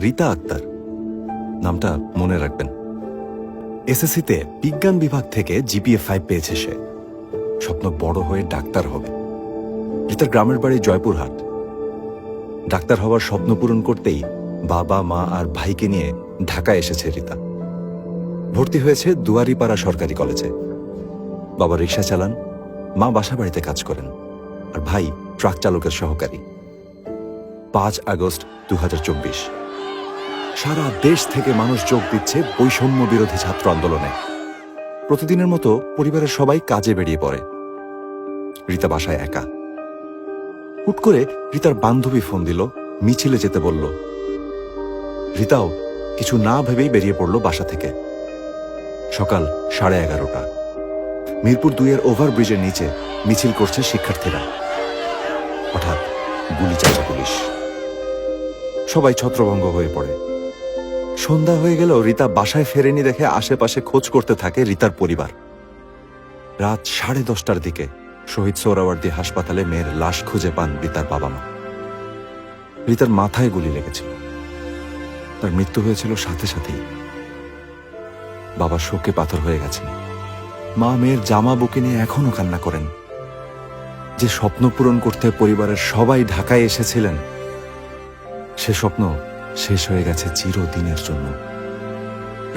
রীতা আক্তার, নামটা মনে রাখবেন। এসএসসিতে বিজ্ঞান বিভাগ থেকে জিপিএ 5 পেয়েছে সে। স্বপ্ন বড় হয়ে ডাক্তার হবে। রীতার গ্রামের বাড়ি জয়পুরহাট। ডাক্তার হওয়ার স্বপ্ন পূরণ করতেই বাবা, মা আর ভাইকে নিয়ে ঢাকায় এসেছে রীতা। ভর্তি হয়েছে দুয়ারিপাড়া সরকারি কলেজে। বাবা রিক্সা চালান, মা বাসা বাড়িতে কাজ করেন, আর ভাই ট্রাক চালকের সহকারী। 5 আগস্ট 2024। সারা দেশ থেকে মানুষ যোগ দিচ্ছে বৈষম্য বিরোধী ছাত্র আন্দোলনে। প্রতিদিনের মতো পরিবারের সবাই কাজে বেরিয়ে পড়ে। রীতা বাসায় একা। হুট করে রীতার বান্ধবী ফোন দিল, মিছিলে যেতে বলল। রীতাও কিছু না ভেবেই বেরিয়ে পড়ল বাসা থেকে। সকাল 11:30। মিরপুর 2-এর ওভারব্রিজের নিচে মিছিল করছে শিক্ষার্থীরা। হঠাৎ গুলি চালায় পুলিশ। সবাই ছত্রভঙ্গ হয়ে পড়ে। সন্ধ্যা হয়ে গেলেও রীতা বাসায় ফেরেনি দেখে আশেপাশে খোঁজ করতে থাকে রীতার পরিবার। রাত 10:30টার দিকে শহীদ সোহরাওয়ার্দী হাসপাতালে মেয়ের লাশ খুঁজে পান রীতার বাবা মা। রীতার মাথায় গুলি লেগেছিল। তার মৃত্যু হয়েছিল সাথে সাথেই। বাবা শোকে পাথর হয়ে গেছেন। মা মেয়ের জামা বুকে নিয়ে এখনো কান্না করেন। যে স্বপ্ন পূরণ করতে পরিবারের সবাই ঢাকায় এসেছিলেন, সে স্বপ্ন শেষ হয়ে গেছে চিরদিনের জন্য।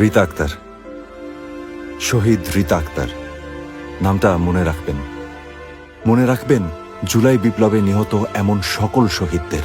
রীতা আক্তার, শহীদ রীতা আক্তার, নামটা মনে রাখবেন। মনে রাখবেন জুলাই বিপ্লবে নিহত এমন সকল শহীদদের।